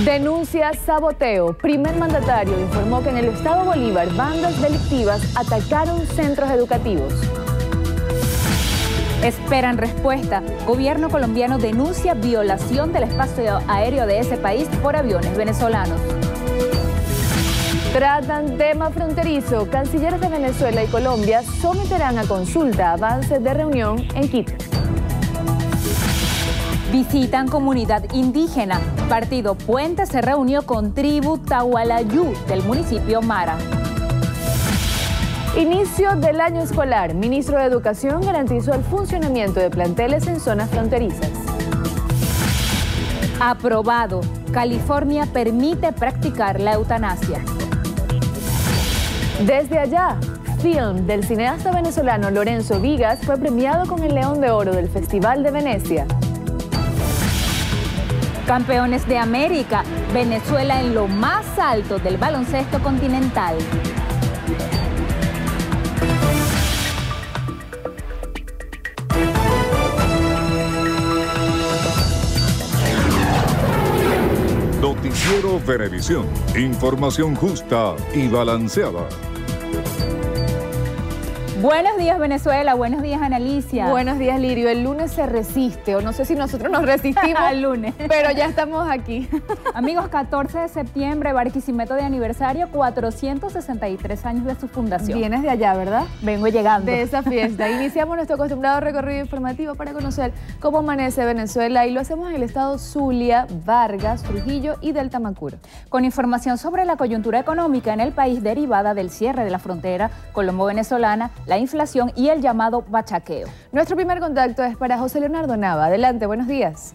Denuncia saboteo. Primer mandatario informó que en el estado Bolívar bandas delictivas atacaron centros educativos. Esperan respuesta. Gobierno colombiano denuncia violación del espacio aéreo de ese país por aviones venezolanos. Tratan tema fronterizo. Cancilleres de Venezuela y Colombia someterán a consulta avances de reunión en Quito. Visitan comunidad indígena. Partido Puente se reunió con tribu Tahualayú del municipio Mara. Inicio del año escolar. Ministro de Educación garantizó el funcionamiento de planteles en zonas fronterizas. Aprobado. California permite practicar la eutanasia. Desde allá, film del cineasta venezolano Lorenzo Vigas fue premiado con el León de Oro del Festival de Venecia. Campeones de América, Venezuela en lo más alto del baloncesto continental. Noticiero Venevisión, información justa y balanceada. Buenos días, Venezuela. Buenos días, Ana Alicia. Buenos días, Lirio. El lunes se resiste, o no sé si nosotros nos resistimos al lunes, pero ya estamos aquí. Amigos, 14 de septiembre, Barquisimeto de aniversario, 463 años de su fundación. Vienes de allá, ¿verdad? Vengo llegando. De esa fiesta. Iniciamos nuestro acostumbrado recorrido informativo para conocer cómo amanece Venezuela y lo hacemos en el estado Zulia, Vargas, Trujillo y del Tamacuro. Con información sobre la coyuntura económica en el país derivada del cierre de la frontera colombo-venezolana, la inflación y el llamado bachaqueo. Nuestro primer contacto es para José Leonardo Nava. Adelante, buenos días.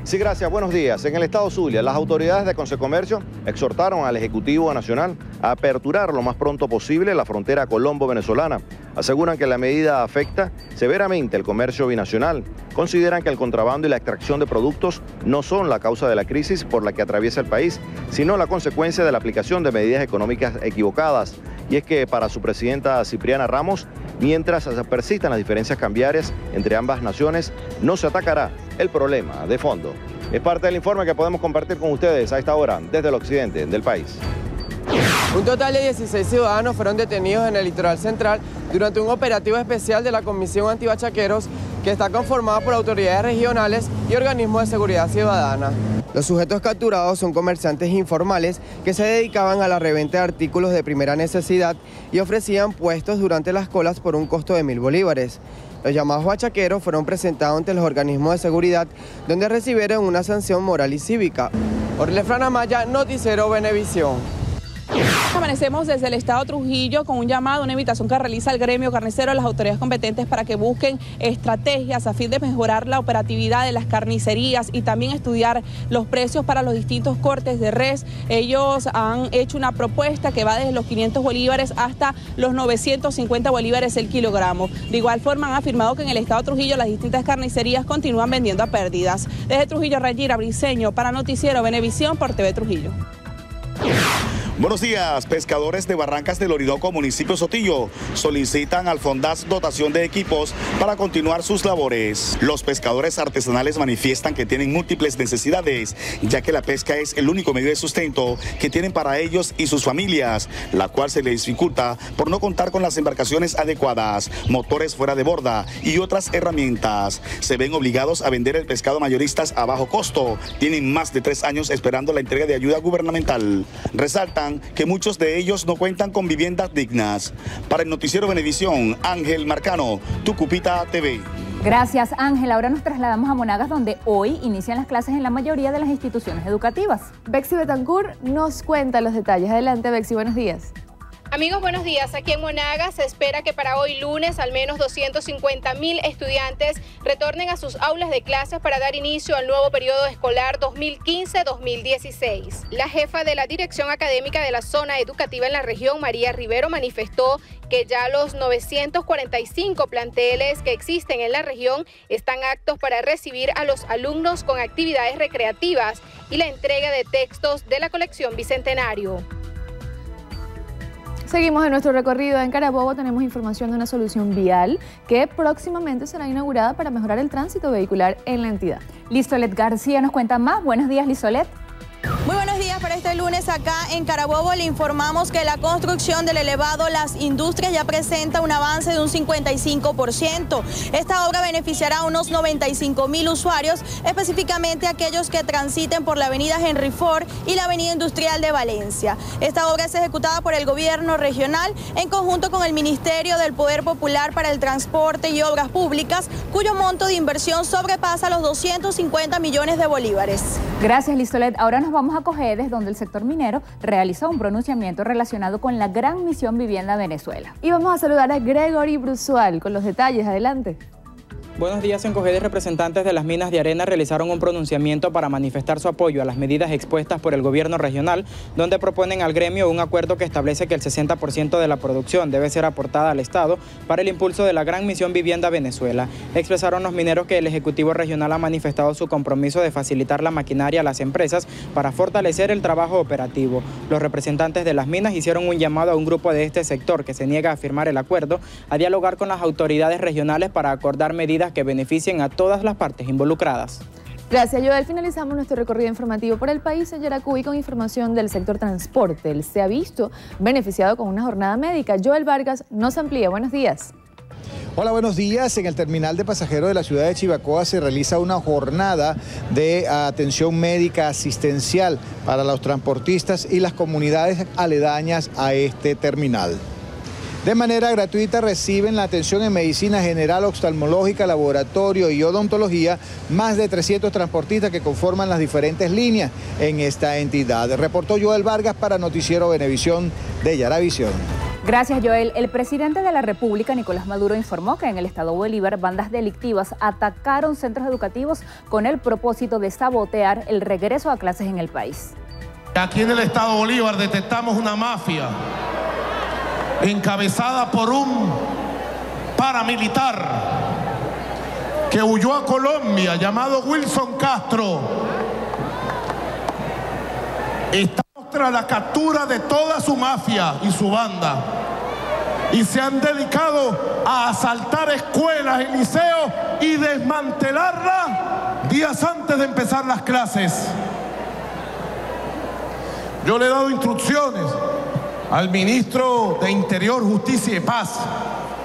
Sí, gracias. Buenos días. En el estado Zulia, las autoridades de Consecomercio exhortaron al Ejecutivo Nacional a aperturar lo más pronto posible la frontera colombo-venezolana. Aseguran que la medida afecta severamente el comercio binacional. Consideran que el contrabando y la extracción de productos no son la causa de la crisis por la que atraviesa el país, sino la consecuencia de la aplicación de medidas económicas equivocadas. Y es que para su presidenta Cipriana Ramos, mientras persistan las diferencias cambiarias entre ambas naciones, no se atacará el problema de fondo. Es parte del informe que podemos compartir con ustedes a esta hora desde el occidente del país. Un total de 16 ciudadanos fueron detenidos en el litoral central durante un operativo especial de la Comisión Antibachaqueros que está conformada por autoridades regionales y organismos de seguridad ciudadana. Los sujetos capturados son comerciantes informales que se dedicaban a la reventa de artículos de primera necesidad y ofrecían puestos durante las colas por un costo de 1.000 bolívares. Los llamados bachaqueros fueron presentados ante los organismos de seguridad, donde recibieron una sanción moral y cívica. Orlefran Amaya, Noticiero Venevisión. Amanecemos desde el estado Trujillo con un llamado, una invitación que realiza el gremio carnicero a las autoridades competentes para que busquen estrategias a fin de mejorar la operatividad de las carnicerías y también estudiar los precios para los distintos cortes de res. Ellos han hecho una propuesta que va desde los 500 bolívares hasta los 950 bolívares el kilogramo. De igual forma han afirmado que en el estado Trujillo las distintas carnicerías continúan vendiendo a pérdidas. Desde Trujillo, Rayira Briceño para Noticiero Venevisión por TV Trujillo. Buenos días, pescadores de Barrancas del Orinoco, municipio Sotillo, solicitan al Fondas dotación de equipos para continuar sus labores. Los pescadores artesanales manifiestan que tienen múltiples necesidades, ya que la pesca es el único medio de sustento que tienen para ellos y sus familias, la cual se les dificulta por no contar con las embarcaciones adecuadas, motores fuera de borda y otras herramientas. Se ven obligados a vender el pescado a mayoristas a bajo costo. Tienen más de 3 años esperando la entrega de ayuda gubernamental. Resaltan que muchos de ellos no cuentan con viviendas dignas. Para el Noticiero Venevisión, Ángel Marcano, Tucupita TV. Gracias, Ángel. Ahora nos trasladamos a Monagas, donde hoy inician las clases en la mayoría de las instituciones educativas. Bexy Betancourt nos cuenta los detalles. Adelante, Bexy, buenos días. Amigos, buenos días. Aquí en Monagas se espera que para hoy lunes al menos 250.000 estudiantes retornen a sus aulas de clases para dar inicio al nuevo periodo escolar 2015-2016. La jefa de la Dirección Académica de la Zona Educativa en la región, María Rivero, manifestó que ya los 945 planteles que existen en la región están aptos para recibir a los alumnos con actividades recreativas y la entrega de textos de la colección Bicentenario. Seguimos en nuestro recorrido. En Carabobo tenemos información de una solución vial que próximamente será inaugurada para mejorar el tránsito vehicular en la entidad. Lizolet García nos cuenta más. Buenos días, Lizolet. buenos días para este lunes acá en Carabobo. Le informamos que la construcción del elevado Las Industrias ya presenta un avance de un 55%. Esta obra beneficiará a unos 95.000 usuarios, específicamente aquellos que transiten por la avenida Henry Ford y la avenida Industrial de Valencia. Esta obra es ejecutada por el gobierno regional en conjunto con el Ministerio del Poder Popular para el Transporte y Obras Públicas, cuyo monto de inversión sobrepasa los 250 millones de bolívares. Gracias, Listolet. Ahora nos vamos a Cojedes, donde el sector minero realizó un pronunciamiento relacionado con la Gran Misión Vivienda Venezuela. Y vamos a saludar a Gregory Brusual con los detalles. Adelante. Buenos días. En Cojedes, representantes de las minas de arena realizaron un pronunciamiento para manifestar su apoyo a las medidas expuestas por el gobierno regional, donde proponen al gremio un acuerdo que establece que el 60% de la producción debe ser aportada al Estado para el impulso de la Gran Misión Vivienda Venezuela. Expresaron los mineros que el Ejecutivo Regional ha manifestado su compromiso de facilitar la maquinaria a las empresas para fortalecer el trabajo operativo. Los representantes de las minas hicieron un llamado a un grupo de este sector que se niega a firmar el acuerdo a dialogar con las autoridades regionales para acordar medidas que beneficien a todas las partes involucradas. Gracias, Joel. Finalizamos nuestro recorrido informativo por el país en Yaracuy con información del sector transporte. Él se ha visto beneficiado con una jornada médica. Joel Vargas nos amplía. Buenos días. Hola, buenos días. En el terminal de pasajeros de la ciudad de Chivacoa se realiza una jornada de atención médica asistencial para los transportistas y las comunidades aledañas a este terminal. De manera gratuita reciben la atención en medicina general, oftalmológica, laboratorio y odontología más de 300 transportistas que conforman las diferentes líneas en esta entidad. Reportó Joel Vargas para Noticiero Venevisión de Yaravisión. Gracias, Joel. El presidente de la República, Nicolás Maduro, informó que en el estado Bolívar bandas delictivas atacaron centros educativos con el propósito de sabotear el regreso a clases en el país. Aquí en el estado Bolívar detectamos una mafia encabezada por un paramilitar que huyó a Colombia, llamado Wilson Castro. Estamos tras la captura de toda su mafia y su banda, y se han dedicado a asaltar escuelas y liceos y desmantelarlas días antes de empezar las clases. Yo le he dado instrucciones al ministro de Interior, Justicia y Paz,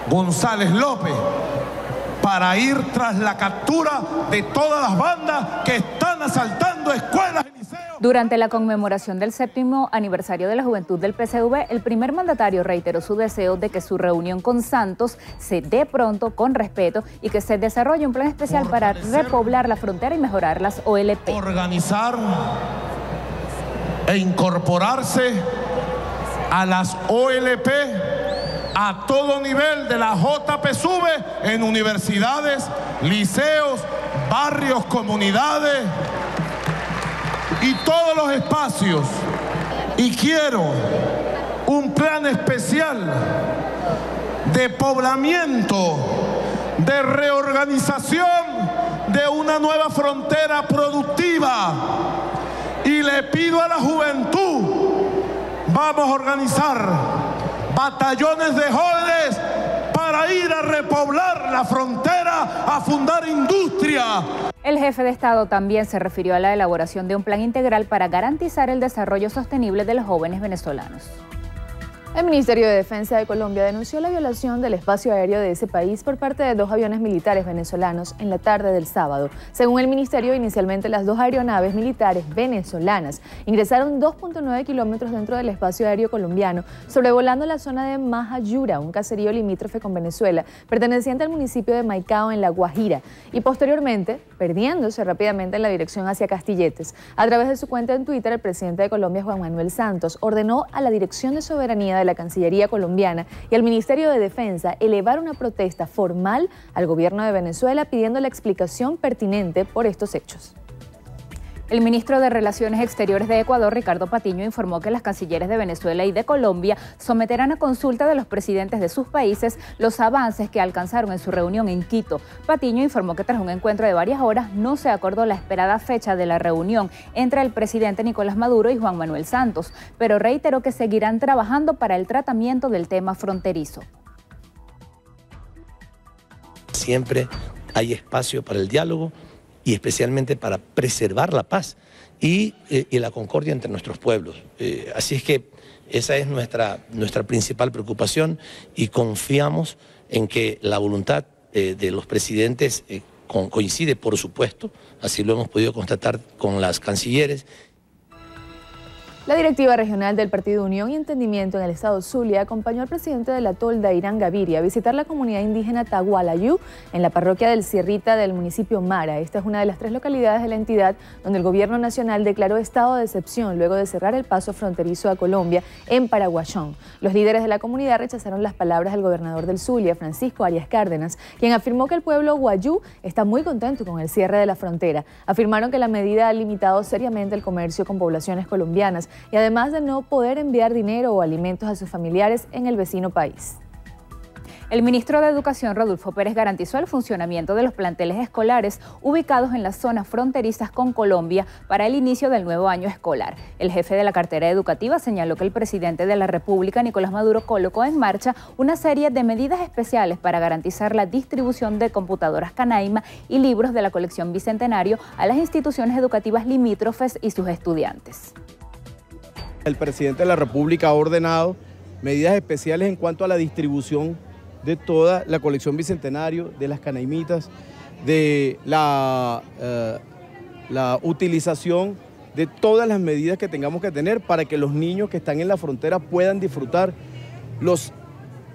González López, para ir tras la captura de todas las bandas que están asaltando escuelas y liceos. Durante la conmemoración del 7º aniversario de la juventud del PCV, el primer mandatario reiteró su deseo de que su reunión con Santos se dé pronto, con respeto, y que se desarrolle un plan especial para repoblar la frontera y mejorar las OLP. Organizar e incorporarse a las OLP a todo nivel de la JPSUV en universidades, liceos, barrios, comunidades y todos los espacios. Y quiero un plan especial de poblamiento, de reorganización de una nueva frontera productiva. Y le pido a la juventud, vamos a organizar batallones de jóvenes para ir a repoblar la frontera, a fundar industria. El jefe de Estado también se refirió a la elaboración de un plan integral para garantizar el desarrollo sostenible de los jóvenes venezolanos. El Ministerio de Defensa de Colombia denunció la violación del espacio aéreo de ese país por parte de 2 aviones militares venezolanos en la tarde del sábado. Según el ministerio, inicialmente las 2 aeronaves militares venezolanas ingresaron 2.9 kilómetros dentro del espacio aéreo colombiano, sobrevolando la zona de Majayura, un caserío limítrofe con Venezuela, perteneciente al municipio de Maicao, en La Guajira, y posteriormente perdiéndose rápidamente en la dirección hacia Castilletes. A través de su cuenta en Twitter, el presidente de Colombia, Juan Manuel Santos, ordenó a la Dirección de Soberanía de la Cancillería colombiana y al Ministerio de Defensa elevar una protesta formal al gobierno de Venezuela pidiendo la explicación pertinente por estos hechos. El ministro de Relaciones Exteriores de Ecuador, Ricardo Patiño, informó que las cancilleres de Venezuela y de Colombia someterán a consulta de los presidentes de sus países los avances que alcanzaron en su reunión en Quito. Patiño informó que tras un encuentro de varias horas no se acordó la esperada fecha de la reunión entre el presidente Nicolás Maduro y Juan Manuel Santos, pero reiteró que seguirán trabajando para el tratamiento del tema fronterizo. Siempre hay espacio para el diálogo y especialmente para preservar la paz. y la concordia entre nuestros pueblos. Así es que esa es nuestra principal preocupación y confiamos en que la voluntad de los presidentes coincide, por supuesto, así lo hemos podido constatar con las cancilleres. La directiva regional del Partido Unión y Entendimiento en el estado Zulia acompañó al presidente de la Tolda, Irán Gaviria, a visitar la comunidad indígena Tahualayú en la parroquia del Sierrita del municipio Mara. Esta es una de las 3 localidades de la entidad donde el gobierno nacional declaró estado de excepción luego de cerrar el paso fronterizo a Colombia en Paraguachón. Los líderes de la comunidad rechazaron las palabras del gobernador del Zulia, Francisco Arias Cárdenas, quien afirmó que el pueblo guayú está muy contento con el cierre de la frontera. Afirmaron que la medida ha limitado seriamente el comercio con poblaciones colombianas y además de no poder enviar dinero o alimentos a sus familiares en el vecino país. El ministro de Educación, Rodolfo Pérez, garantizó el funcionamiento de los planteles escolares ubicados en las zonas fronterizas con Colombia para el inicio del nuevo año escolar. El jefe de la cartera educativa señaló que el presidente de la República, Nicolás Maduro, colocó en marcha una serie de medidas especiales para garantizar la distribución de computadoras Canaima y libros de la colección Bicentenario a las instituciones educativas limítrofes y sus estudiantes. El presidente de la República ha ordenado medidas especiales en cuanto a la distribución de toda la colección Bicentenario, de las canaimitas, de la utilización de todas las medidas que tengamos que tener para que los niños que están en la frontera puedan disfrutar. Los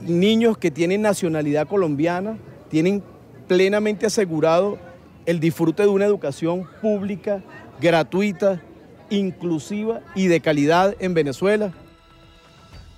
niños que tienen nacionalidad colombiana tienen plenamente asegurado el disfrute de una educación pública, gratuita, inclusiva y de calidad en Venezuela.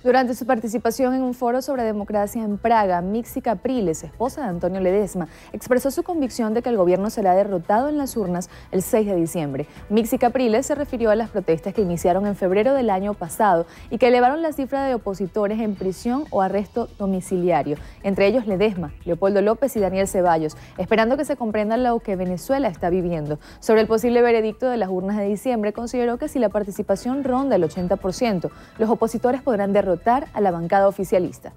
Durante su participación en un foro sobre democracia en Praga, Mixi Capriles, esposa de Antonio Ledesma, expresó su convicción de que el gobierno será derrotado en las urnas el 6 de diciembre. Mixi Capriles se refirió a las protestas que iniciaron en febrero del año pasado y que elevaron la cifra de opositores en prisión o arresto domiciliario, entre ellos Ledesma, Leopoldo López y Daniel Ceballos, esperando que se comprenda lo que Venezuela está viviendo. Sobre el posible veredicto de las urnas de diciembre, consideró que si la participación ronda el 80%, los opositores podrán derrotar a la bancada oficialista.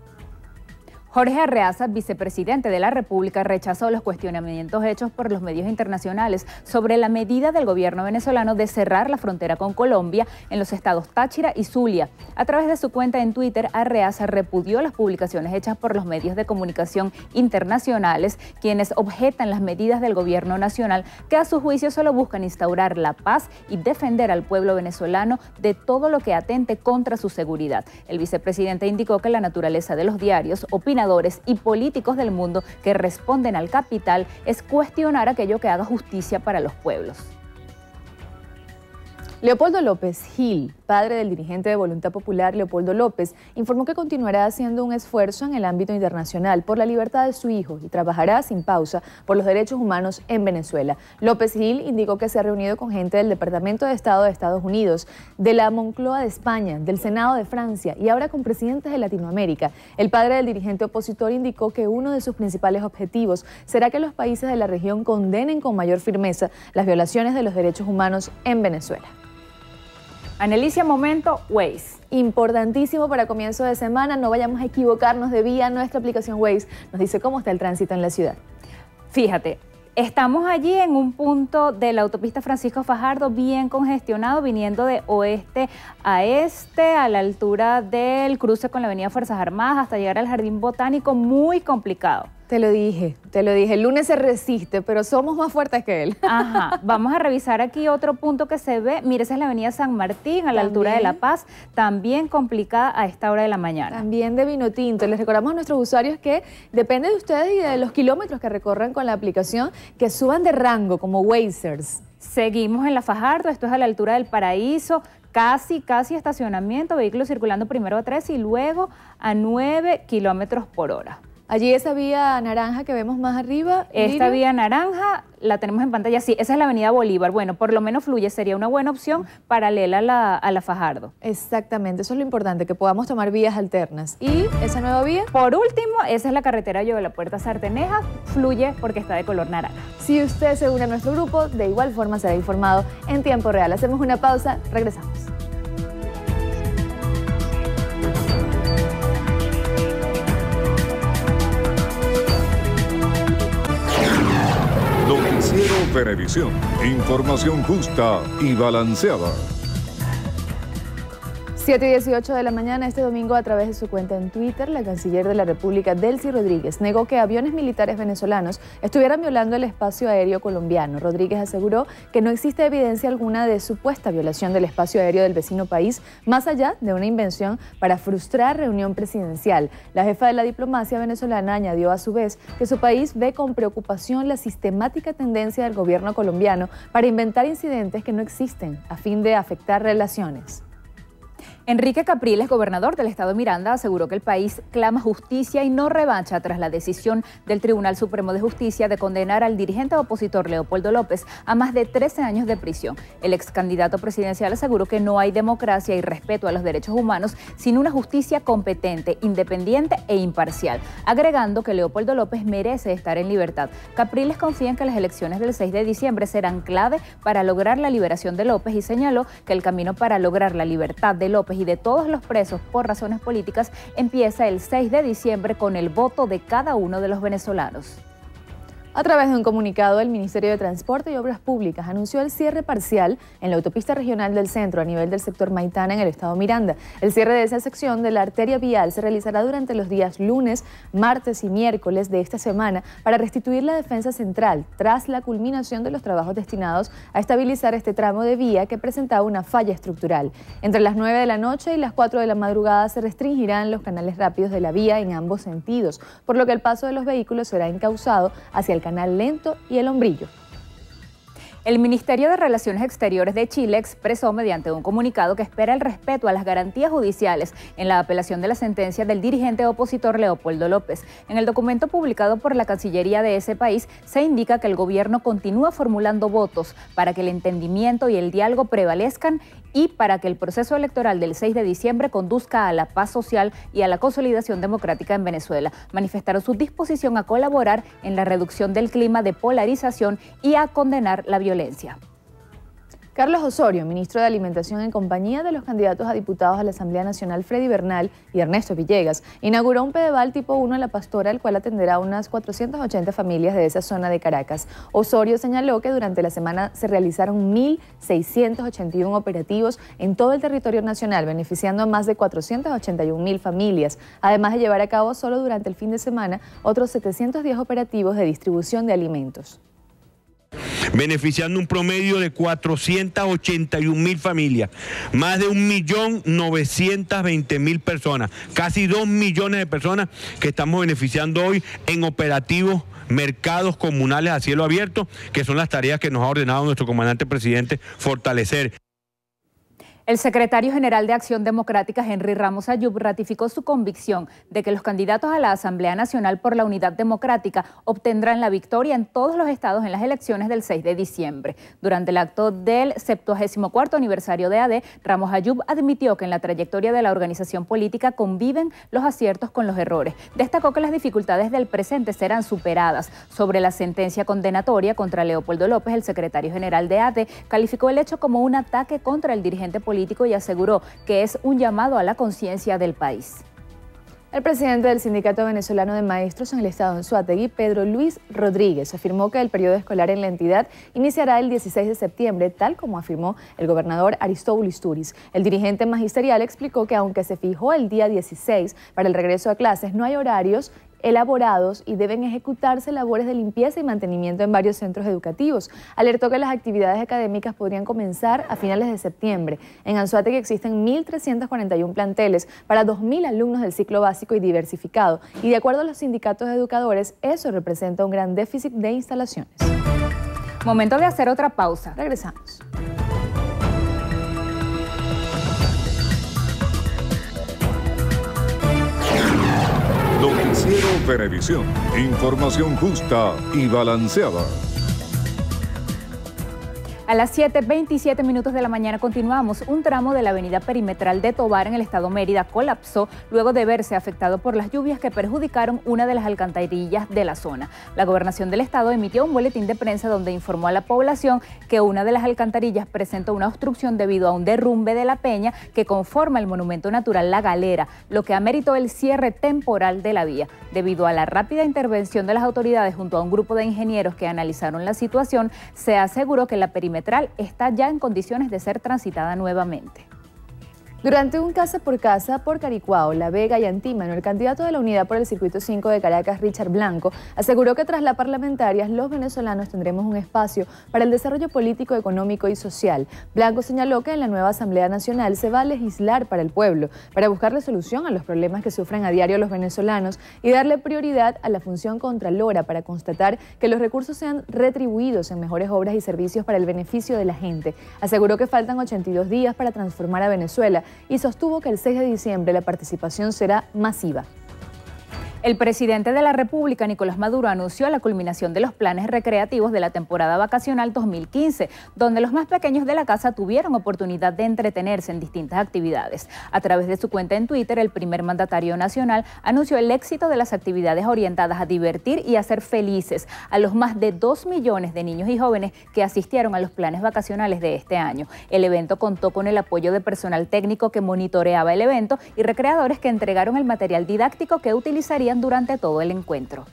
Jorge Arreaza, vicepresidente de la República, rechazó los cuestionamientos hechos por los medios internacionales sobre la medida del gobierno venezolano de cerrar la frontera con Colombia en los estados Táchira y Zulia. A través de su cuenta en Twitter, Arreaza repudió las publicaciones hechas por los medios de comunicación internacionales, quienes objetan las medidas del gobierno nacional, que a su juicio solo buscan instaurar la paz y defender al pueblo venezolano de todo lo que atente contra su seguridad. El vicepresidente indicó que la naturaleza de los diarios, opinadores y políticos del mundo que responden al capital es cuestionar aquello que haga justicia para los pueblos. Leopoldo López Gil, padre del dirigente de Voluntad Popular Leopoldo López, informó que continuará haciendo un esfuerzo en el ámbito internacional por la libertad de su hijo y trabajará sin pausa por los derechos humanos en Venezuela. López Gil indicó que se ha reunido con gente del Departamento de Estado de Estados Unidos, de la Moncloa de España, del Senado de Francia y ahora con presidentes de Latinoamérica. El padre del dirigente opositor indicó que uno de sus principales objetivos será que los países de la región condenen con mayor firmeza las violaciones de los derechos humanos en Venezuela. Anelicia, momento Waze. Importantísimo para comienzo de semana, no vayamos a equivocarnos de vía. Nuestra aplicación Waze nos dice cómo está el tránsito en la ciudad. Fíjate, estamos allí en un punto de la autopista Francisco Fajardo bien congestionado, viniendo de oeste a este, a la altura del cruce con la avenida Fuerzas Armadas hasta llegar al Jardín Botánico, muy complicado. Te lo dije, el lunes se resiste, pero somos más fuertes que él. Ajá, vamos a revisar aquí otro punto que se ve. Mire, esa es la avenida San Martín, a la altura de La Paz, también complicada a esta hora de la mañana. También de Vinotinto. Les recordamos a nuestros usuarios que depende de ustedes y de los kilómetros que recorran con la aplicación, que suban de rango como Wazers. Seguimos en la Fajardo, esto es a la altura del Paraíso, casi estacionamiento, vehículos circulando primero a 3 y luego a 9 kilómetros por hora. Allí esa vía naranja que vemos más arriba. Esta vía naranja la tenemos en pantalla, sí, esa es la avenida Bolívar. Bueno, por lo menos fluye, sería una buena opción paralela a la Fajardo. Exactamente, eso es lo importante, que podamos tomar vías alternas. ¿Y esa nueva vía? Por último, esa es la carretera Yo de la Puerta Sarteneja, fluye porque está de color naranja. Si usted se une a nuestro grupo, de igual forma será informado en tiempo real. Hacemos una pausa, regresamos. Noticiero Venevisión. Información justa y balanceada. 7:18 de la mañana este domingo, a través de su cuenta en Twitter, la canciller de la República, Delcy Rodríguez, negó que aviones militares venezolanos estuvieran violando el espacio aéreo colombiano. Rodríguez aseguró que no existe evidencia alguna de supuesta violación del espacio aéreo del vecino país, más allá de una invención para frustrar reunión presidencial. La jefa de la diplomacia venezolana añadió a su vez que su país ve con preocupación la sistemática tendencia del gobierno colombiano para inventar incidentes que no existen a fin de afectar relaciones. Enrique Capriles, gobernador del estado Miranda, aseguró que el país clama justicia y no revancha tras la decisión del Tribunal Supremo de Justicia de condenar al dirigente opositor Leopoldo López a más de 13 años de prisión. El ex candidato presidencial aseguró que no hay democracia y respeto a los derechos humanos sin una justicia competente, independiente e imparcial, agregando que Leopoldo López merece estar en libertad. Capriles confía en que las elecciones del 6 de diciembre serán clave para lograr la liberación de López y señaló que el camino para lograr la libertad de López y de todos los presos por razones políticas empieza el 6 de diciembre con el voto de cada uno de los venezolanos. A través de un comunicado, el Ministerio de Transporte y Obras Públicas anunció el cierre parcial en la autopista regional del centro a nivel del sector Maitana en el estado Miranda. El cierre de esa sección de la arteria vial se realizará durante los días lunes, martes y miércoles de esta semana para restituir la defensa central tras la culminación de los trabajos destinados a estabilizar este tramo de vía que presentaba una falla estructural. Entre las 9 de la noche y las 4 de la madrugada se restringirán los canales rápidos de la vía en ambos sentidos, por lo que el paso de los vehículos será encauzado hacia el Canal Lento y el Hombrillo. El Ministerio de Relaciones Exteriores de Chile expresó mediante un comunicado que espera el respeto a las garantías judiciales en la apelación de la sentencia del dirigente opositor Leopoldo López. En el documento publicado por la Cancillería de ese país se indica que el gobierno continúa formulando votos para que el entendimiento y el diálogo prevalezcan y para que el proceso electoral del 6 de diciembre conduzca a la paz social y a la consolidación democrática en Venezuela. Manifestaron su disposición a colaborar en la reducción del clima de polarización y a condenar la violencia. Carlos Osorio, ministro de Alimentación en compañía de los candidatos a diputados a la Asamblea Nacional Freddy Bernal y Ernesto Villegas, inauguró un Pedeval tipo 1 en La Pastora, el cual atenderá a unas 480 familias de esa zona de Caracas. Osorio señaló que durante la semana se realizaron 1.681 operativos en todo el territorio nacional, beneficiando a más de 481.000 familias, además de llevar a cabo solo durante el fin de semana otros 710 operativos de distribución de alimentos. Beneficiando un promedio de 481.000 familias, más de 1.920.000 personas, casi 2 millones de personas que estamos beneficiando hoy en operativos mercados comunales a cielo abierto, que son las tareas que nos ha ordenado nuestro comandante presidente fortalecer. El secretario general de Acción Democrática, Henry Ramos Ayub, ratificó su convicción de que los candidatos a la Asamblea Nacional por la Unidad Democrática obtendrán la victoria en todos los estados en las elecciones del 6 de diciembre. Durante el acto del 74º aniversario de AD, Ramos Ayub admitió que en la trayectoria de la organización política conviven los aciertos con los errores. Destacó que las dificultades del presente serán superadas. Sobre la sentencia condenatoria contra Leopoldo López, el secretario general de AD calificó el hecho como un ataque contra el dirigente político y aseguró que es un llamado a la conciencia del país. El presidente del Sindicato Venezolano de Maestros en el estado Anzoátegui, Pedro Luis Rodríguez, afirmó que el periodo escolar en la entidad iniciará el 16 de septiembre, tal como afirmó el gobernador Aristóbulo Isturiz. El dirigente magisterial explicó que aunque se fijó el día 16 para el regreso a clases, no hay horarios elaborados y deben ejecutarse labores de limpieza y mantenimiento en varios centros educativos. Alertó que las actividades académicas podrían comenzar a finales de septiembre. En Anzoátegui existen 1.341 planteles para 2.000 alumnos del ciclo básico y diversificado, y de acuerdo a los sindicatos de educadores, eso representa un gran déficit de instalaciones. Momento de hacer otra pausa. Regresamos. Noticiero Venevisión. Información justa y balanceada. A las 7:27 minutos de la mañana continuamos. Un tramo de la avenida perimetral de Tovar en el estado Mérida colapsó luego de verse afectado por las lluvias que perjudicaron una de las alcantarillas de la zona. La gobernación del estado emitió un boletín de prensa donde informó a la población que una de las alcantarillas presentó una obstrucción debido a un derrumbe de la peña que conforma el monumento natural La Galera, lo que ameritó el cierre temporal de la vía. Debido a la rápida intervención de las autoridades junto a un grupo de ingenieros que analizaron la situación, se aseguró que la perimetral está ya en condiciones de ser transitada nuevamente. Durante un casa por Caricuao, La Vega y Antímano, el candidato de la Unidad por el Circuito 5 de Caracas, Richard Blanco, aseguró que tras las parlamentarias los venezolanos tendremos un espacio para el desarrollo político, económico y social. Blanco señaló que en la nueva Asamblea Nacional se va a legislar para el pueblo, para buscarle solución a los problemas que sufren a diario los venezolanos y darle prioridad a la función contralora para constatar que los recursos sean retribuidos en mejores obras y servicios para el beneficio de la gente. Aseguró que faltan 82 días para transformar a Venezuela y sostuvo que el 6 de diciembre la participación será masiva. El presidente de la República, Nicolás Maduro, anunció la culminación de los planes recreativos de la temporada vacacional 2015, donde los más pequeños de la casa tuvieron oportunidad de entretenerse en distintas actividades. A través de su cuenta en Twitter, el primer mandatario nacional anunció el éxito de las actividades orientadas a divertir y hacer felices a los más de 2 millones de niños y jóvenes que asistieron a los planes vacacionales de este año. El evento contó con el apoyo de personal técnico que monitoreaba el evento y recreadores que entregaron el material didáctico que utilizarían durante todo el encuentro.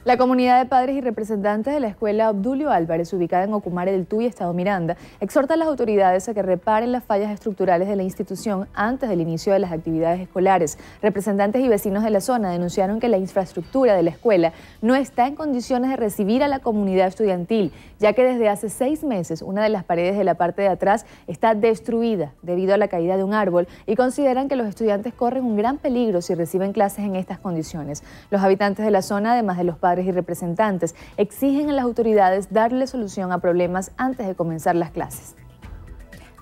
La comunidad de padres y representantes de la escuela Obdulio Álvarez, ubicada en Ocumare del Tuy, Estado Miranda, exhorta a las autoridades a que reparen las fallas estructurales de la institución antes del inicio de las actividades escolares. Representantes y vecinos de la zona denunciaron que la infraestructura de la escuela no está en condiciones de recibir a la comunidad estudiantil, ya que desde hace 6 meses una de las paredes de la parte de atrás está destruida debido a la caída de un árbol y consideran que los estudiantes corren un gran peligro si reciben clases en estas condiciones. Los habitantes de la zona, además de los padres y representantes, exigen a las autoridades darle solución a problemas antes de comenzar las clases.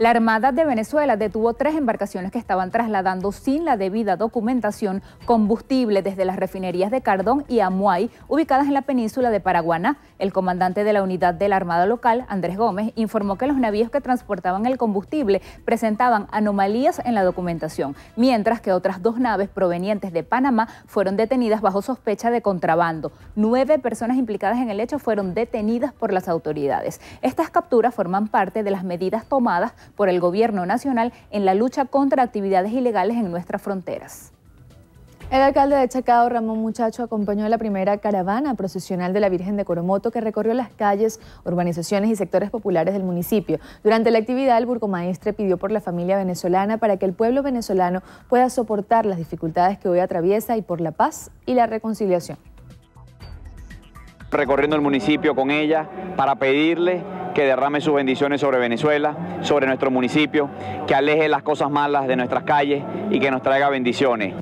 La Armada de Venezuela detuvo 3 embarcaciones que estaban trasladando sin la debida documentación combustible desde las refinerías de Cardón y Amuay, ubicadas en la península de Paraguaná. El comandante de la unidad de la Armada local, Andrés Gómez, informó que los navíos que transportaban el combustible presentaban anomalías en la documentación, mientras que otras 2 naves provenientes de Panamá fueron detenidas bajo sospecha de contrabando. 9 personas implicadas en el hecho fueron detenidas por las autoridades. Estas capturas forman parte de las medidas tomadas por el gobierno nacional en la lucha contra actividades ilegales en nuestras fronteras. El alcalde de Chacao, Ramón Muchacho, acompañó a la primera caravana procesional de la Virgen de Coromoto que recorrió las calles, urbanizaciones y sectores populares del municipio. Durante la actividad, el burgomaestre pidió por la familia venezolana para que el pueblo venezolano pueda soportar las dificultades que hoy atraviesa y por la paz y la reconciliación. Recorriendo el municipio con ella para pedirle que derrame sus bendiciones sobre Venezuela, sobre nuestro municipio, que aleje las cosas malas de nuestras calles y que nos traiga bendiciones.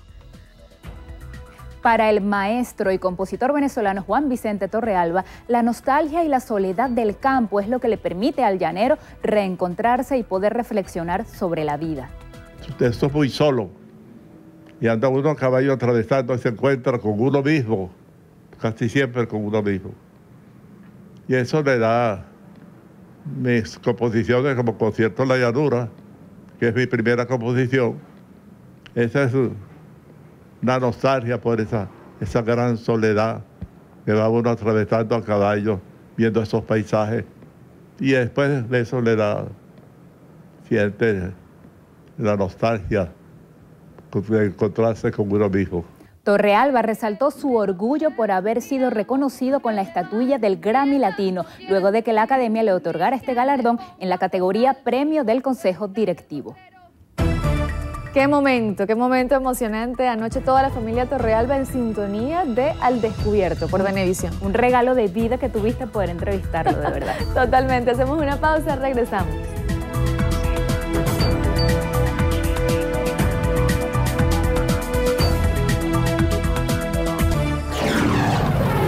Para el maestro y compositor venezolano Juan Vicente Torrealba, la nostalgia y la soledad del campo es lo que le permite al llanero reencontrarse y poder reflexionar sobre la vida. Usted está muy solo y anda uno a caballo atravesando y se encuentra con uno mismo, casi siempre con uno mismo. Y eso le da mis composiciones como Concierto en la Llanura, que es mi primera composición. Esa es una nostalgia por esa gran soledad que va uno atravesando a caballo, viendo esos paisajes. Y después de eso le da, siente la nostalgia de encontrarse con uno mismo. Torrealba resaltó su orgullo por haber sido reconocido con la estatuilla del Grammy Latino, luego de que la Academia le otorgara este galardón en la categoría Premio del Consejo Directivo. Qué momento emocionante. Anoche toda la familia Torrealba en sintonía de Al Descubierto por Venevisión. Un regalo de vida que tuviste poder entrevistarlo, de verdad. Totalmente. Hacemos una pausa, regresamos.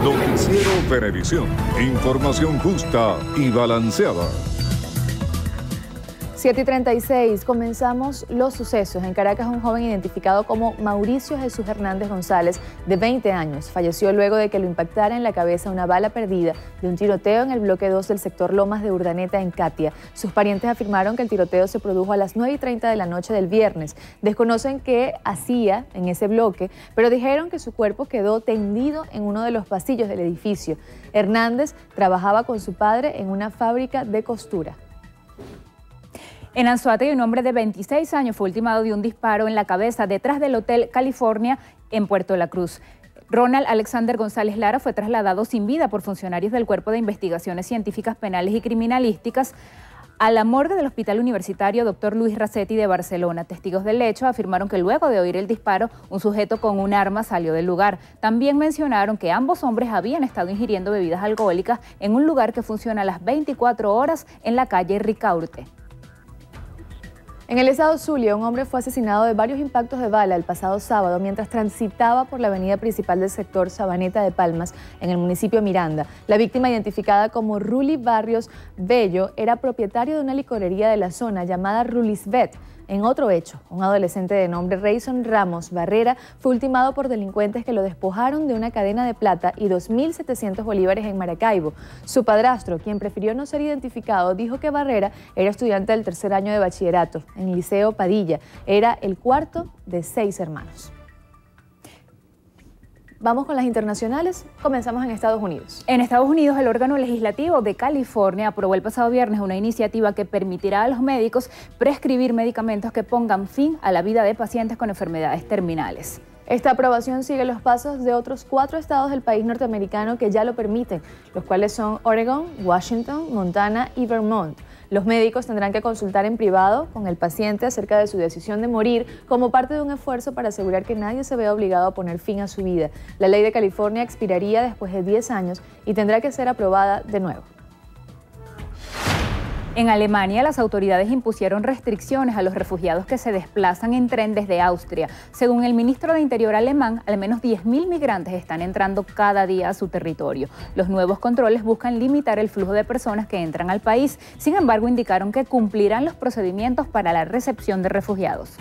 Noticiero Venevisión. Información justa y balanceada. 7:36, comenzamos los sucesos. En Caracas, un joven identificado como Mauricio Jesús Hernández González, de 20 años, falleció luego de que lo impactara en la cabeza una bala perdida de un tiroteo en el bloque 2 del sector Lomas de Urdaneta, en Catia. Sus parientes afirmaron que el tiroteo se produjo a las 9:30 de la noche del viernes. Desconocen qué hacía en ese bloque, pero dijeron que su cuerpo quedó tendido en uno de los pasillos del edificio. Hernández trabajaba con su padre en una fábrica de costura. En Anzoátegui, un hombre de 26 años fue ultimado de un disparo en la cabeza detrás del Hotel California en Puerto La Cruz. Ronald Alexander González Lara fue trasladado sin vida por funcionarios del Cuerpo de Investigaciones Científicas Penales y Criminalísticas a la morgue del Hospital Universitario Dr. Luis Racetti de Barcelona. Testigos del hecho afirmaron que luego de oír el disparo, un sujeto con un arma salió del lugar. También mencionaron que ambos hombres habían estado ingiriendo bebidas alcohólicas en un lugar que funciona a las 24 horas en la calle Ricaurte. En el estado Zulia, un hombre fue asesinado de varios impactos de bala el pasado sábado mientras transitaba por la avenida principal del sector Sabaneta de Palmas, en el municipio Miranda. La víctima, identificada como Ruli Barrios Bello, era propietario de una licorería de la zona llamada Rulisbet. En otro hecho, un adolescente de nombre Reyson Ramos Barrera fue ultimado por delincuentes que lo despojaron de una cadena de plata y 2.700 bolívares en Maracaibo. Su padrastro, quien prefirió no ser identificado, dijo que Barrera era estudiante del tercer año de bachillerato en el Liceo Padilla. Era el cuarto de 6 hermanos. Vamos con las internacionales. Comenzamos en Estados Unidos. En Estados Unidos, el órgano legislativo de California aprobó el pasado viernes una iniciativa que permitirá a los médicos prescribir medicamentos que pongan fin a la vida de pacientes con enfermedades terminales. Esta aprobación sigue los pasos de otros 4 estados del país norteamericano que ya lo permiten, los cuales son Oregon, Washington, Montana y Vermont. Los médicos tendrán que consultar en privado con el paciente acerca de su decisión de morir como parte de un esfuerzo para asegurar que nadie se vea obligado a poner fin a su vida. La ley de California expiraría después de 10 años y tendrá que ser aprobada de nuevo. En Alemania, las autoridades impusieron restricciones a los refugiados que se desplazan en tren desde Austria. Según el ministro de Interior alemán, al menos 10.000 migrantes están entrando cada día a su territorio. Los nuevos controles buscan limitar el flujo de personas que entran al país. Sin embargo, indicaron que cumplirán los procedimientos para la recepción de refugiados.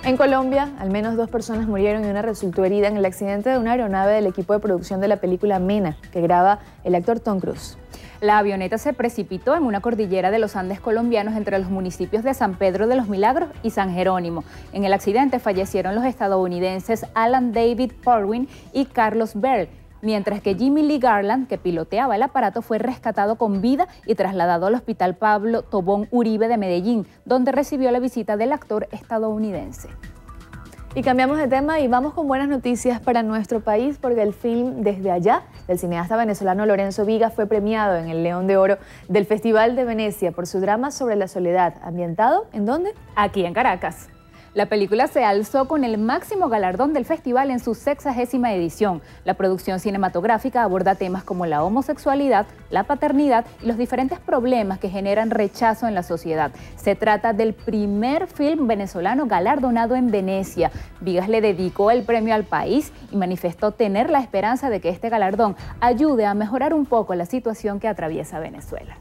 En Colombia, al menos 2 personas murieron y una resultó herida en el accidente de una aeronave del equipo de producción de la película Mena, que graba el actor Tom Cruise. La avioneta se precipitó en una cordillera de los Andes colombianos entre los municipios de San Pedro de los Milagros y San Jerónimo. En el accidente fallecieron los estadounidenses Alan David Porwin y Carlos Bell, mientras que Jimmy Lee Garland, que piloteaba el aparato, fue rescatado con vida y trasladado al Hospital Pablo Tobón Uribe de Medellín, donde recibió la visita del actor estadounidense. Y cambiamos de tema y vamos con buenas noticias para nuestro país, porque el film Desde Allá, del cineasta venezolano Lorenzo Viga, fue premiado en el León de Oro del Festival de Venecia por su drama sobre la soledad. ¿Ambientado en dónde? Aquí en Caracas. La película se alzó con el máximo galardón del festival en su 60ª edición. La producción cinematográfica aborda temas como la homosexualidad, la paternidad y los diferentes problemas que generan rechazo en la sociedad. Se trata del primer film venezolano galardonado en Venecia. Vigas le dedicó el premio al país y manifestó tener la esperanza de que este galardón ayude a mejorar un poco la situación que atraviesa Venezuela.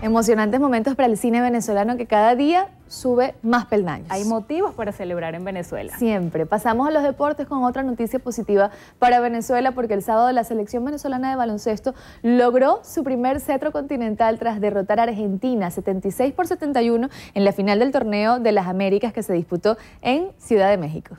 Emocionantes momentos para el cine venezolano que cada día sube más peldaños. Hay motivos para celebrar en Venezuela. Siempre. Pasamos a los deportes con otra noticia positiva para Venezuela, porque el sábado la selección venezolana de baloncesto logró su primer cetro continental tras derrotar a Argentina 76-71 en la final del torneo de las Américas que se disputó en Ciudad de México.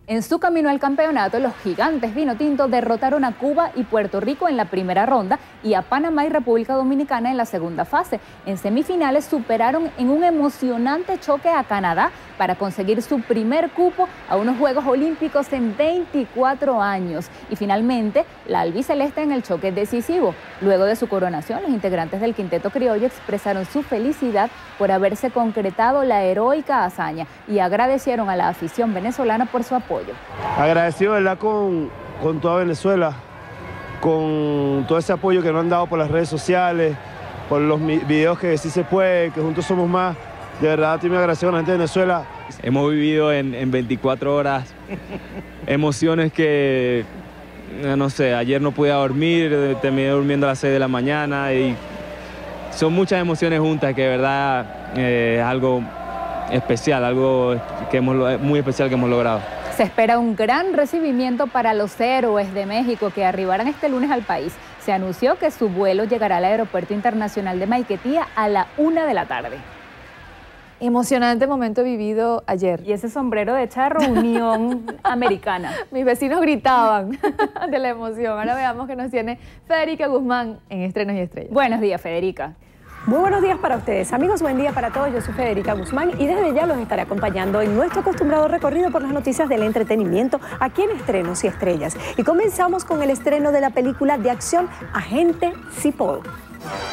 En su camino al campeonato, los gigantes vinotinto derrotaron a Cuba y Puerto Rico en la primera ronda y a Panamá y República Dominicana en la segunda fase. En semifinales superaron en un emocionante choque a Canadá para conseguir su primer cupo a unos Juegos Olímpicos en 24 años. Y finalmente, la albiceleste en el choque decisivo. Luego de su coronación, los integrantes del quinteto criollo expresaron su felicidad por haberse concretado la heroica hazaña y agradecieron a la afición venezolana por su apoyo. Agradecido, ¿verdad?, con toda Venezuela, con todo ese apoyo que nos han dado por las redes sociales, por los videos que sí se puede, que juntos somos más. De verdad, estoy muy agradecido con la gente de Venezuela. Hemos vivido en 24 horas emociones que no sé, ayer no pude dormir, terminé durmiendo a las 6 de la mañana y son muchas emociones juntas que de verdad es algo especial, algo muy especial que hemos logrado. Se espera un gran recibimiento para los héroes de México que arribarán este lunes al país. Se anunció que su vuelo llegará al Aeropuerto Internacional de Maiquetía a la 1 de la tarde. Emocionante momento vivido ayer. Y ese sombrero de charro, Unión Americana. Mis vecinos gritaban de la emoción. Ahora veamos qué nos tiene Federica Guzmán en Estrenos y Estrellas. Buenos días, Federica. Muy buenos días para ustedes. Amigos, buen día para todos. Yo soy Federica Guzmán y desde ya los estaré acompañando en nuestro acostumbrado recorrido por las noticias del entretenimiento aquí en Estrenos y Estrellas. Y comenzamos con el estreno de la película de acción Agente Cipoll.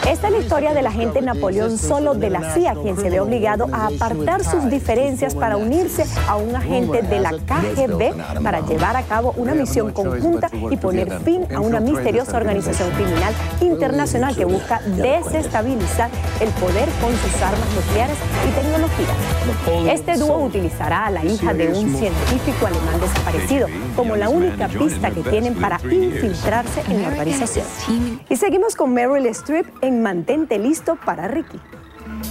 Esta es la historia del agente Napoleón Solo de la CIA, quien se ve obligado a apartar sus diferencias para unirse a un agente de la KGB para llevar a cabo una misión conjunta y poner fin a una misteriosa organización criminal internacional que busca desestabilizar el poder con sus armas nucleares y tecnologías. Este dúo utilizará a la hija de un científico alemán desaparecido como la única pista que tienen para infiltrarse en la organización. Y seguimos con Meryl Streep en Mantente listo para Ricky.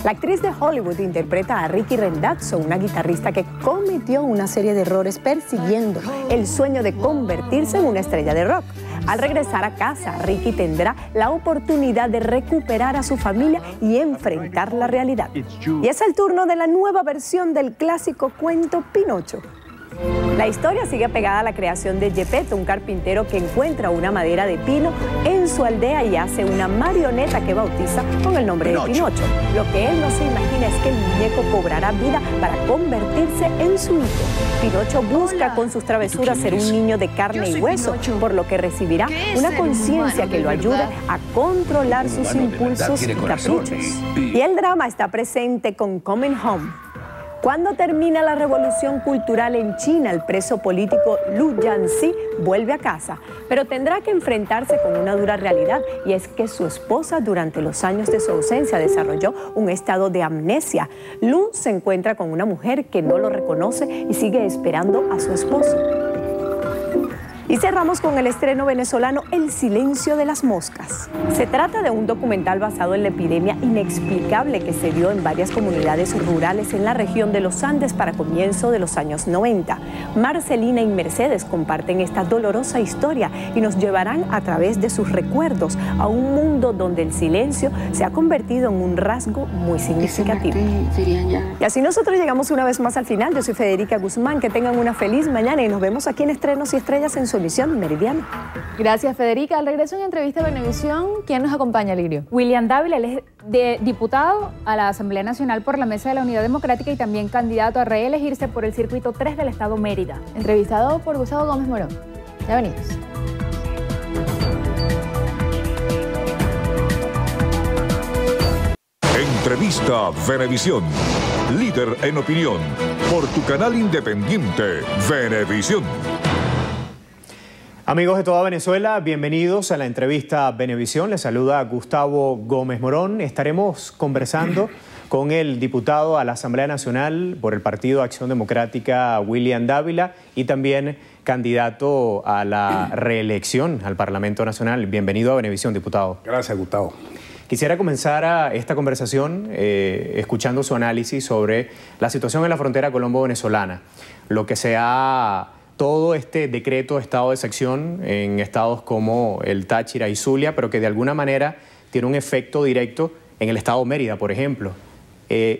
La actriz de Hollywood interpreta a Ricky Rendazzo, una guitarrista que cometió una serie de errores persiguiendo el sueño de convertirse en una estrella de rock. Al regresar a casa, Ricky tendrá la oportunidad de recuperar a su familia y enfrentar la realidad. Y es el turno de la nueva versión del clásico cuento Pinocho. La historia sigue pegada a la creación de Gepetto, un carpintero que encuentra una madera de pino en su aldea y hace una marioneta que bautiza con el nombre de Pinocho. Lo que él no se imagina es que el muñeco cobrará vida para convertirse en su hijo. Pinocho busca con sus travesuras ser un niño de carne y hueso, por lo que recibirá una conciencia que lo ayude a controlar sus impulsos y caprichos. Y el drama está presente con Coming Home. Cuando termina la revolución cultural en China, el preso político Liu Jianxi vuelve a casa, pero tendrá que enfrentarse con una dura realidad, y es que su esposa durante los años de su ausencia desarrolló un estado de amnesia. Liu se encuentra con una mujer que no lo reconoce y sigue esperando a su esposo. Y cerramos con el estreno venezolano El silencio de las moscas. Se trata de un documental basado en la epidemia inexplicable que se dio en varias comunidades rurales en la región de los Andes para comienzo de los años 90. Marcelina y Mercedes comparten esta dolorosa historia y nos llevarán a través de sus recuerdos a un mundo donde el silencio se ha convertido en un rasgo muy significativo. Y así nosotros llegamos una vez más al final. Yo soy Federica Guzmán. Que tengan una feliz mañana y nos vemos aquí en Estrenos y Estrellas en su emisión meridiana. Gracias, Federica. Al regreso en entrevista a Venevisión, ¿quién nos acompaña, Lirio? William Dávila, él es diputado a la Asamblea Nacional por la Mesa de la Unidad Democrática y también candidato a reelegirse por el Circuito 3 del Estado Mérida. Entrevistado por Gustavo Gómez Morón. Ya venimos. Entrevista Venevisión. Líder en opinión. Por tu canal independiente, Venevisión. Amigos de toda Venezuela, bienvenidos a la entrevista Venevisión. Les saluda Gustavo Gómez Morón. Estaremos conversando con el diputado a la Asamblea Nacional por el Partido Acción Democrática, William Dávila, y también candidato a la reelección al Parlamento Nacional. Bienvenido a Venevisión, diputado. Gracias, Gustavo. Quisiera comenzar esta conversación escuchando su análisis sobre la situación en la frontera colombo-venezolana, lo que se ha... todo este decreto de estado de excepción en estados como el Táchira y Zulia, pero que de alguna manera tiene un efecto directo en el estado Mérida, por ejemplo.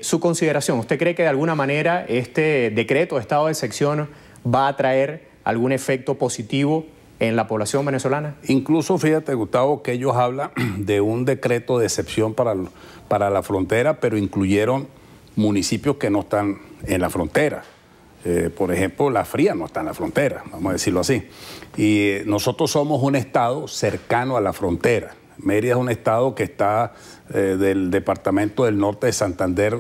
Su consideración, ¿usted cree que de alguna manera este decreto de estado de excepción va a traer algún efecto positivo en la población venezolana? Incluso, fíjate, Gustavo, que ellos hablan de un decreto de excepción para la frontera, pero incluyeron municipios que no están en la frontera. Por ejemplo, La Fría no está en la frontera, vamos a decirlo así. Y nosotros somos un estado cercano a la frontera. Mérida es un estado que está del departamento del norte de Santander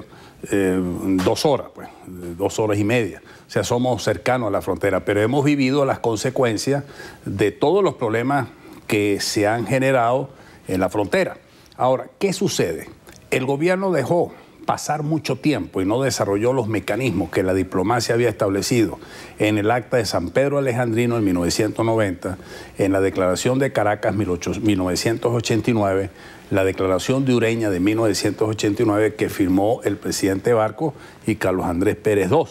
2 horas, pues, 2 horas y media. O sea, somos cercanos a la frontera, pero hemos vivido las consecuencias de todos los problemas que se han generado en la frontera. Ahora, ¿qué sucede? El gobierno dejó pasar mucho tiempo y no desarrolló los mecanismos que la diplomacia había establecido en el Acta de San Pedro Alejandrino en 1990, en la Declaración de Caracas 1989, la Declaración de Ureña de 1989 que firmó el presidente Barco y Carlos Andrés Pérez II.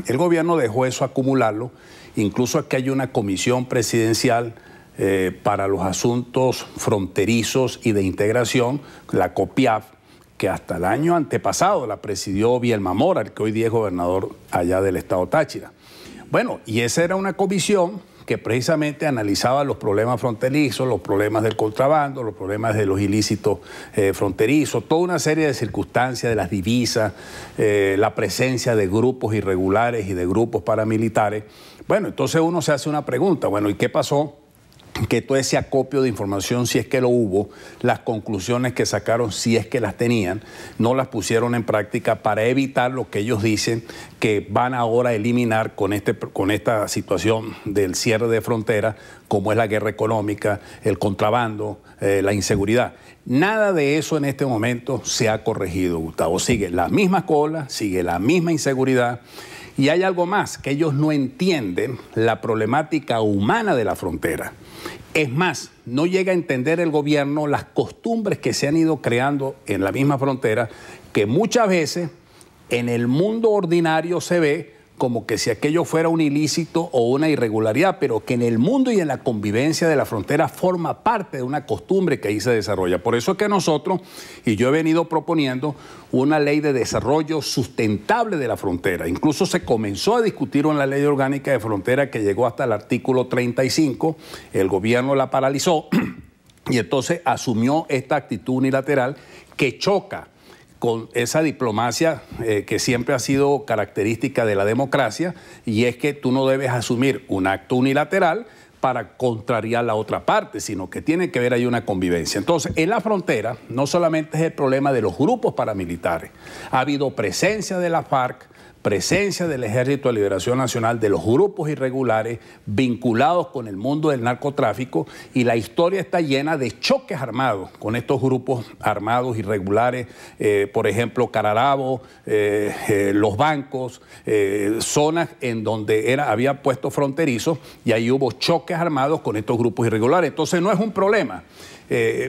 El gobierno dejó eso acumularlo, incluso aquí hay una comisión presidencial para los asuntos fronterizos y de integración, la COPIAF, que hasta el año antepasado la presidió Bielma Mora, el que hoy día es gobernador allá del estado Táchira. Bueno, y esa era una comisión que precisamente analizaba los problemas fronterizos, los problemas del contrabando, los problemas de los ilícitos fronterizos, toda una serie de circunstancias de las divisas, la presencia de grupos irregulares y de grupos paramilitares. Bueno, entonces uno se hace una pregunta, bueno, ¿y qué pasó? Que todo ese acopio de información, si es que lo hubo, las conclusiones que sacaron, si es que las tenían, no las pusieron en práctica para evitar lo que ellos dicen que van ahora a eliminar con esta situación del cierre de fronteras, como es la guerra económica, el contrabando, la inseguridad. Nada de eso en este momento se ha corregido, Gustavo. Sigue la misma cola, sigue la misma inseguridad. Y hay algo más, que ellos no entienden la problemática humana de la frontera. Es más, no llega a entender el gobierno las costumbres que se han ido creando en la misma frontera, que muchas veces en el mundo ordinario se ve como que si aquello fuera un ilícito o una irregularidad, pero que en el mundo y en la convivencia de la frontera forma parte de una costumbre que ahí se desarrolla. Por eso es que nosotros, y yo he venido proponiendo una ley de desarrollo sustentable de la frontera. Incluso se comenzó a discutir en la ley orgánica de frontera que llegó hasta el artículo 35, el gobierno la paralizó y entonces asumió esta actitud unilateral que choca con esa diplomacia que siempre ha sido característica de la democracia, y es que tú no debes asumir un acto unilateral para contrariar la otra parte, sino que tiene que haber ahí una convivencia. Entonces, en la frontera no solamente es el problema de los grupos paramilitares, ha habido presencia de la FARC, presencia del Ejército de Liberación Nacional, de los grupos irregulares vinculados con el mundo del narcotráfico, y la historia está llena de choques armados con estos grupos armados irregulares, por ejemplo, Cararabo, los bancos, zonas en donde había puestos fronterizos y ahí hubo choques armados con estos grupos irregulares. Entonces no es un problema,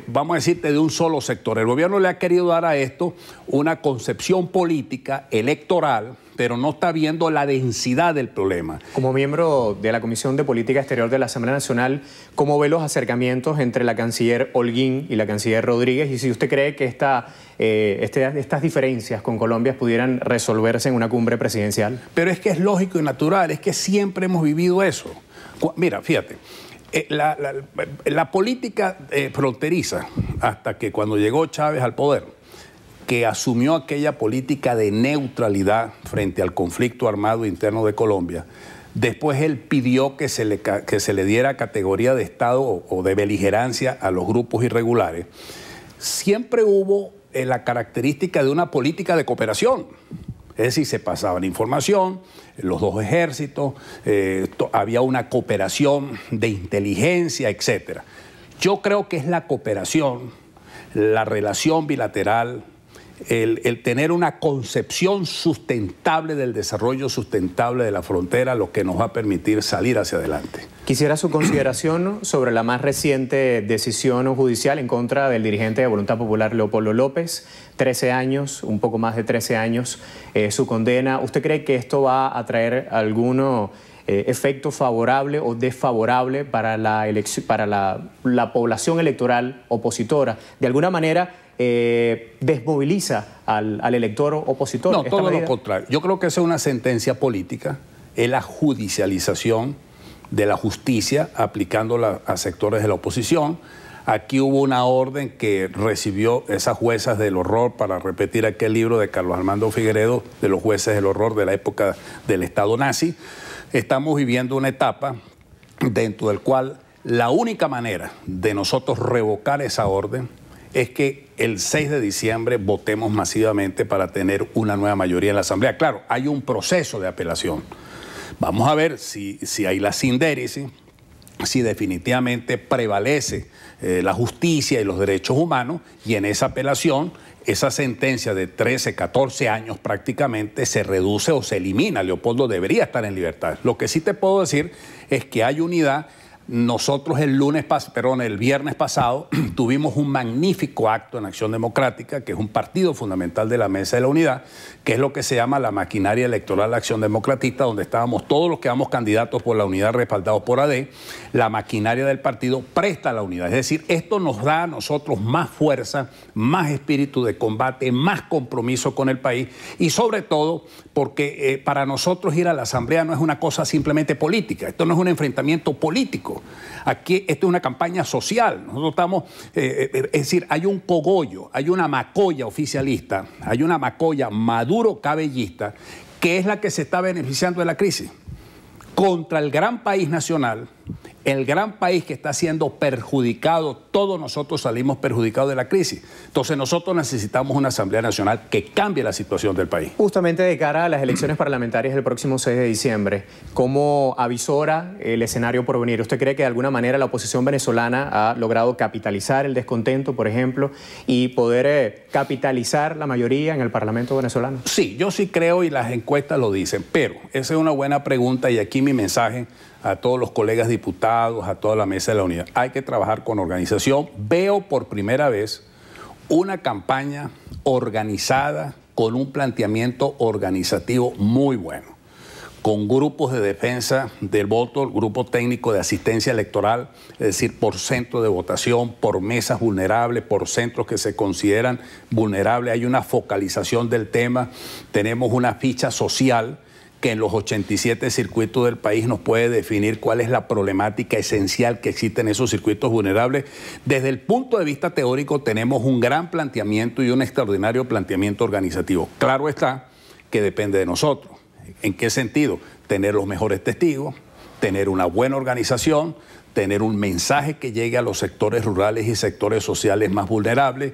vamos a decirte, de un solo sector. El gobierno le ha querido dar a esto una concepción política, electoral, pero no está viendo la densidad del problema. Como miembro de la Comisión de Política Exterior de la Asamblea Nacional, ¿cómo ve los acercamientos entre la canciller Holguín y la canciller Rodríguez? Y si usted cree que estas diferencias con Colombia pudieran resolverse en una cumbre presidencial. Pero es que es lógico y natural, es que siempre hemos vivido eso. Mira, fíjate, la política fronteriza, hasta que cuando llegó Chávez al poder, que asumió aquella política de neutralidad frente al conflicto armado interno de Colombia, después él pidió que se le diera categoría de Estado o de beligerancia a los grupos irregulares. Siempre hubo la característica de una política de cooperación. Es decir, se pasaban información, los dos ejércitos, había una cooperación de inteligencia, etc. Yo creo que es la cooperación, la relación bilateral, el tener una concepción sustentable del desarrollo sustentable de la frontera lo que nos va a permitir salir hacia adelante. Quisiera su consideración sobre la más reciente decisión judicial en contra del dirigente de Voluntad Popular, Leopoldo López. 13 años, un poco más de 13 años, su condena. ¿Usted cree que esto va a traer algún efecto favorable o desfavorable para la población electoral opositora? De alguna manera desmoviliza al elector opositor. No, todo lo contrario. Yo creo que esa es una sentencia política, es la judicialización de la justicia aplicándola a sectores de la oposición. Aquí hubo una orden que recibió esas juezas del horror, para repetir aquel libro de Carlos Armando Figueredo, de los jueces del horror de la época del Estado nazi. Estamos viviendo una etapa dentro del cual la única manera de nosotros revocar esa orden es que el 6 de diciembre votemos masivamente para tener una nueva mayoría en la Asamblea. Claro, hay un proceso de apelación. Vamos a ver si hay la sindéresis si definitivamente prevalece la justicia y los derechos humanos, y en esa apelación esa sentencia de 13, 14 años prácticamente se reduce o se elimina. Leopoldo debería estar en libertad. Lo que sí te puedo decir es que hay unidad. Nosotros el viernes pasado tuvimos un magnífico acto en Acción Democrática, que es un partido fundamental de la Mesa de la Unidad, que es lo que se llama la maquinaria electoral de Acción Democratista, donde estábamos todos los que éramos candidatos por la unidad respaldados por AD. La maquinaria del partido presta la unidad. Es decir, esto nos da a nosotros más fuerza, más espíritu de combate, más compromiso con el país y sobre todo porque para nosotros ir a la Asamblea no es una cosa simplemente política. Esto no es un enfrentamiento político. Aquí esto es una campaña social. Nosotros estamos, es decir, hay un cogollo, hay una macolla oficialista, hay una macolla maduro-cabellista que es la que se está beneficiando de la crisis contra el gran país nacional, el gran país que está siendo perjudicado. Todos nosotros salimos perjudicados de la crisis. Entonces nosotros necesitamos una Asamblea Nacional que cambie la situación del país. Justamente de cara a las elecciones parlamentarias del próximo 6 de diciembre, ¿cómo avisora el escenario por venir? ¿Usted cree que de alguna manera la oposición venezolana ha logrado capitalizar el descontento, por ejemplo, y poder capitalizar la mayoría en el Parlamento venezolano? Sí, yo sí creo y las encuestas lo dicen, pero esa es una buena pregunta y aquí mi mensaje a todos los colegas diputados, a toda la Mesa de la Unidad. Hay que trabajar con organización. Veo por primera vez una campaña organizada con un planteamiento organizativo muy bueno, con grupos de defensa del voto, grupo técnico de asistencia electoral, es decir, por centro de votación, por mesas vulnerables, por centros que se consideran vulnerables. Hay una focalización del tema, tenemos una ficha social que en los 87 circuitos del país nos puede definir cuál es la problemática esencial que existe en esos circuitos vulnerables. Desde el punto de vista teórico tenemos un gran planteamiento y un extraordinario planteamiento organizativo. Claro está que depende de nosotros. ¿En qué sentido? Tener los mejores testigos, tener una buena organización, tener un mensaje que llegue a los sectores rurales y sectores sociales más vulnerables,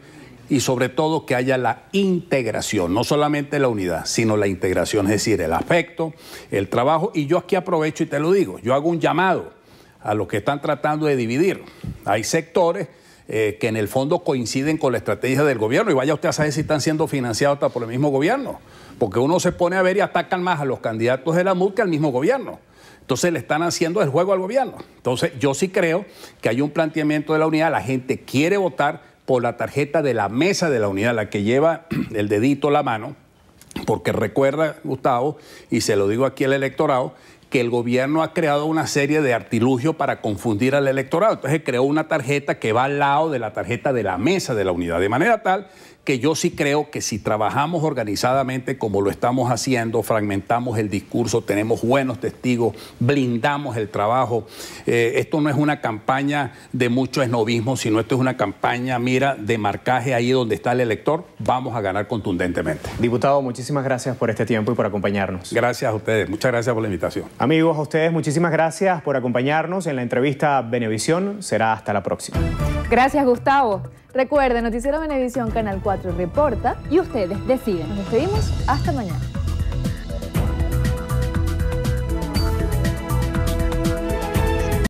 y sobre todo que haya la integración, no solamente la unidad, sino la integración, es decir, el afecto, el trabajo. Y yo aquí aprovecho y te lo digo, yo hago un llamado a los que están tratando de dividir. Hay sectores que en el fondo coinciden con la estrategia del gobierno, y vaya usted a saber si están siendo financiados hasta por el mismo gobierno, porque uno se pone a ver y atacan más a los candidatos de la MUD que al mismo gobierno. Entonces le están haciendo el juego al gobierno. Entonces yo sí creo que hay un planteamiento de la unidad, la gente quiere votar por la tarjeta de la Mesa de la Unidad, la que lleva el dedito, la mano, porque recuerda, Gustavo, y se lo digo aquí al electorado, que el gobierno ha creado una serie de artilugios para confundir al electorado. Entonces creó una tarjeta que va al lado de la tarjeta de la Mesa de la Unidad, de manera tal que yo sí creo que si trabajamos organizadamente como lo estamos haciendo, fragmentamos el discurso, tenemos buenos testigos, blindamos el trabajo. Esto no es una campaña de mucho esnovismo, sino esto es una campaña, mira, de marcaje ahí donde está el elector. Vamos a ganar contundentemente. Diputado, muchísimas gracias por este tiempo y por acompañarnos. Gracias a ustedes. Muchas gracias por la invitación. Amigos, a ustedes muchísimas gracias por acompañarnos en la entrevista Venevisión. Será hasta la próxima. Gracias, Gustavo. Recuerden, Noticiero Venevisión, Canal 4 reporta. Y ustedes deciden. Nos despedimos. Hasta mañana.